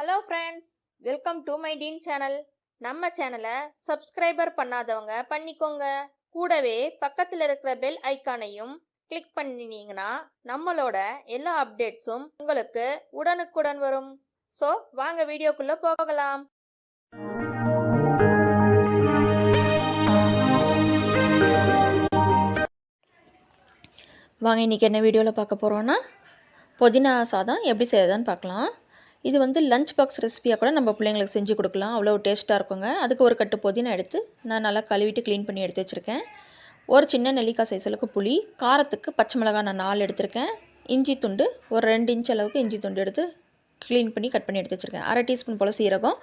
Hello friends, welcome to my dean channel. நம்ம சேனலை subscriber பண்ணாதவங்க பண்ணிக்கோங்க. கூடவே பக்கத்தில் இருக்கிற பெல் ஐக்கானையும் கிளிக் பண்ணினீங்கன்னா நம்மளோட எல்லா அப்டேட்ஸும் உங்களுக்கு உடனுக்குடன் வரும். ஸோ வாங்க வீடியோக்குள்ள போகலாம். வாங்க இன்றைக்கி என்ன வீடியோவில் பார்க்க போகிறோன்னா புதினா சாதம் எப்படி செய்யறதுன்னு பார்க்கலாம். இது வந்து லஞ்ச் பாக்ஸ் ரெசிபியாக கூட நம்ம பிள்ளைங்களுக்கு செஞ்சு கொடுக்கலாம். அவ்வளோ டேஸ்ட்டாக இருக்குங்க. அதுக்கு ஒரு கட்டு புதினா எடுத்து நான் நல்லா கழுவிட்டு க்ளீன் பண்ணி எடுத்து வச்சுருக்கேன். ஒரு சின்ன நெல்லிக்காய் சைஸ் அளவுக்கு புளி, காரத்துக்கு பச்சை மிளகாய் நான் 4 எடுத்திருக்கேன். இஞ்சி துண்டு ஒரு 2 இன்ச் அளவுக்கு இஞ்சி துண்டு எடுத்து க்ளீன் பண்ணி கட் பண்ணி எடுத்து வச்சுருக்கேன். 1/2 டீஸ்பூன் போல் சீரகம்,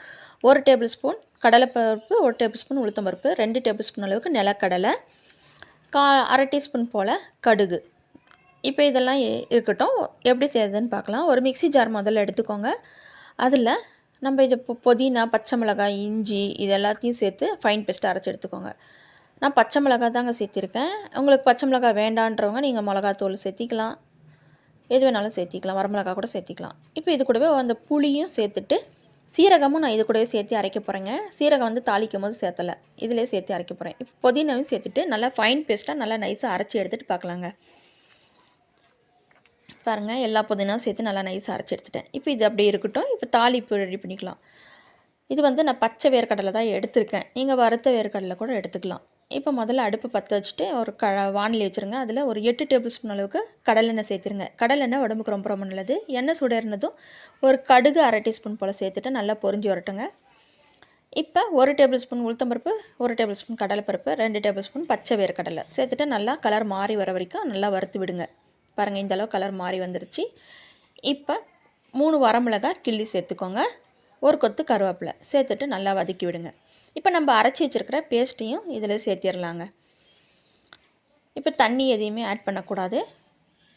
1 டேபிள் ஸ்பூன் கடலைப்பருப்பு, 1 டேபிள் ஸ்பூன் உளுத்தம்பருப்பு, 2 டேபிள் ஸ்பூன் அளவுக்கு நிலக்கடலை, 1/2 டீஸ்பூன் போல் கடுகு. இப்போ இதெல்லாம் இருக்கட்டும், எப்படி செய்யறதுன்னு பார்க்கலாம். ஒரு மிக்ஸி ஜார் முதல்ல எடுத்துக்கோங்க. அதில் நம்ம இது புதினா, பச்சை மிளகாய், இஞ்சி இது எல்லாத்தையும் சேர்த்து ஃபைன் பேஸ்ட்டாக அரைச்சி எடுத்துக்கோங்க. நான் பச்சை மிளகாய் தாங்க சேர்த்திருக்கேன். உங்களுக்கு பச்சை மிளகாய் வேண்டான்றவங்க நீங்கள் மிளகாத்தூள் சேர்த்திக்கலாம், எது வேணாலும் சேர்த்திக்கலாம், வரமிளகாய் கூட சேர்த்திக்கலாம். இப்போ இது கூடவே அந்த புளியும் சேர்த்துட்டு சீரகமும் நான் இது கூடவே சேர்த்து அரைக்க போகிறேங்க. சீரகம் வந்து தாளிக்கும் போது சேர்த்தலை, இதிலே சேர்த்து அரைக்க போகிறேன். இப்போ புதினாவையும் சேர்த்துட்டு நல்லா ஃபைன் பேஸ்ட்டாக நல்லா நைஸாக அரைச்சி எடுத்துகிட்டு பார்க்கலாங்க. பாருங்கள், எல்லா புதினாவும் சேர்த்து நல்லா நைஸாக அரைச்சி எடுத்துட்டேன். இப்போ இது அப்படியே இருக்கட்டும். இப்போ தாளிப்பு ரெடி பண்ணிக்கலாம். இது வந்து நான் பச்சை வேர்க்கடலை தான் எடுத்திருக்கேன். நீங்கள் வறுத்த வேர்க்கடலை கூட எடுத்துக்கலாம். இப்போ முதல்ல அடுப்பு பற்ற வச்சுட்டு ஒரு வானிலை வச்சுருங்க. அதில் ஒரு 8 டேபிள் ஸ்பூன் அளவுக்கு கடலெண்ணெய் சேர்த்துருங்க. கடலெண்ணெய் உடம்புக்கு ரொம்ப ரொம்ப நல்லது. எண்ணெய் சுடர்னதும் ஒரு கடுகு 1/2 டீஸ்பூன் போல் சேர்த்துட்டு நல்லா பொரிஞ்சு வரட்டுங்க. இப்போ 1 டேபிள் ஸ்பூன் உளுத்தம்பருப்பு, 1 டேபிள் ஸ்பூன் கடலைப்பருப்பு, 2 டேபிள் ஸ்பூன் பச்சை வேர்க்கடலை சேர்த்துட்டு நல்லா கலர் மாறி வர வரைக்கும் நல்லா வறுத்து விடுங்க. பாருங்கள், இந்தளவு கலர் மாறி வந்துருச்சு. இப்போ 3 வரமிளகாய் கிள்ளி சேர்த்துக்கோங்க. ஒரு கொத்து கருவேப்பிலை சேர்த்துட்டு நல்லா வதக்கி விடுங்க. இப்போ நம்ம அரைச்சி வச்சுருக்கிற பேஸ்ட்டையும் இதில் சேர்த்திடலாங்க. இப்போ தண்ணி எதையுமே ஆட் பண்ணக்கூடாது,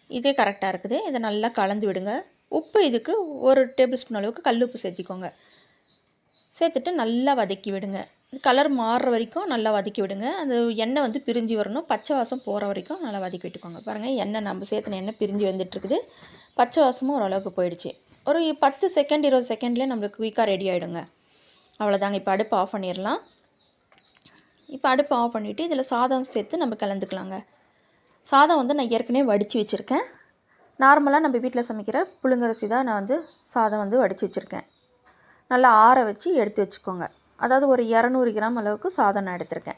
இதே கரெக்டாக இருக்குது. இதை நல்லா கலந்து விடுங்க. உப்பு இதுக்கு 1 டேபிள் ஸ்பூன் அளவுக்கு கல் உப்பு சேர்த்திக்கோங்க. சேர்த்துட்டு நல்லா வதக்கி விடுங்க. கலர் மாறுற வரைக்கும் நல்லா வதக்கி விடுங்க. அந்த எண்ணெய் வந்து பிரிஞ்சு வரணும், பச்சை வாசம் போகிற வரைக்கும் நல்லா வதக்கி விட்டுக்கோங்க. பாருங்கள், எண்ணெய் நம்ம சேர்த்துன எண்ணெய் பிரிஞ்சு வந்துட்டுருக்குது. பச்சை வாசமும் ஓரளவுக்கு போயிடுச்சு. ஒரு 10 செகண்ட் 20 செகண்ட்லேயே நம்மளுக்கு குயிக்காக ரெடி ஆகிடுங்க. அவ்வளோதாங்க. இப்போ அடுப்பு ஆஃப் பண்ணிடலாம். இப்போ அடுப்பு ஆஃப் பண்ணிவிட்டு இதில் சாதம் சேர்த்து நம்ம கலந்துக்கலாங்க. சாதம் வந்து நான் ஏற்கனவே வடித்து வச்சுருக்கேன். நார்மலாக நம்ம வீட்டில் சமைக்கிற புழுங்கரிசி தான் நான் வந்து சாதம் வந்து வடித்து வச்சுருக்கேன். நல்லா ஆற வச்சு எடுத்து வச்சுக்கோங்க. அதாவது ஒரு 200 கிராம் அளவுக்கு சாதம் நான் எடுத்திருக்கேன்.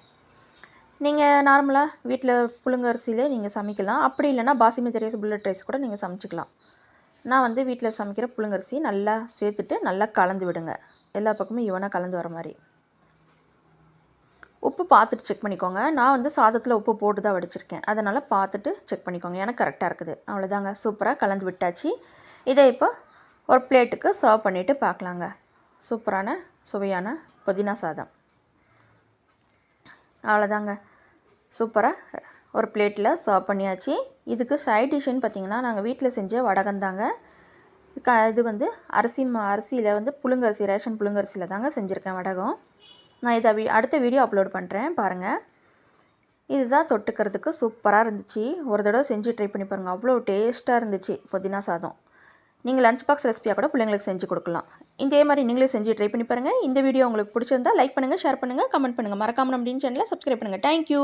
நீங்கள் நார்மலாக வீட்டில் புழுங்கரிசியிலே நீங்கள் சமைக்கலாம். அப்படி இல்லைனா பாசுமதி ரைஸ், புல்லட் ரைஸ் கூட நீங்கள் சமைச்சிக்கலாம். நான் வந்து வீட்டில் சமைக்கிற புழுங்கரிசி நல்லா சேர்த்துட்டு நல்லா கலந்து விடுங்க. எல்லா பக்கமும் ஈவனாக கலந்து வர மாதிரி. உப்பு பார்த்துட்டு செக் பண்ணிக்கோங்க. நான் வந்து சாதத்தில் உப்பு போட்டு தான் வடிச்சிருக்கேன், அதனால் பார்த்துட்டு செக் பண்ணிக்கோங்க. எனக்கு கரெக்டாக இருக்குது. அவ்வளோதாங்க, சூப்பராக கலந்து விட்டாச்சு. இதை இப்போ ஒரு பிளேட்டுக்கு சர்வ் பண்ணிவிட்டு பார்க்கலாங்க. சூப்பரான சுவையான புதினா சாதம். அவ்வளோதாங்க, சூப்பராக ஒரு பிளேட்டில் சர்வ் பண்ணியாச்சு. இதுக்கு சைட் டிஷ்ஷுன்னு பார்த்திங்கன்னா நாங்கள் வீட்டில் செஞ்ச வடகந்தாங்க. இது வந்து அரிசியில் வந்து புழுங்கரிசி, ரேஷன் புழுங்கரிசியில் தாங்க செஞ்சுருக்கேன் வடகம். நான் இதை அடுத்த வீடியோ அப்லோட் பண்ணுறேன், பாருங்கள். இதுதான் தொட்டுக்கிறதுக்கு சூப்பராக இருந்துச்சு. ஒரு தடவை செஞ்சு ட்ரை பண்ணி பாருங்கள், அவ்வளோ டேஸ்ட்டாக இருந்துச்சு புதினா சாதம். நீங்கள் லஞ்ச் பாக்ஸ் ரெசிபியாக கூட பிள்ளைங்களுக்கு செஞ்சு கொடுக்கலாம். இதே மாதிரி நீங்களே செஞ்சு ட்ரை பண்ணி பாருங்கள். இந்த வீடியோ உங்களுக்கு பிடிச்சிருந்தா லைக் பண்ணுங்கள், ஷேர் பண்ணுங்கள், கமெண்ட் பண்ணுங்கள். மறக்காமல் நம்ம சேனலை சப்ஸ்கிரைப் பண்ணுங்கள். தேங்க்யூ.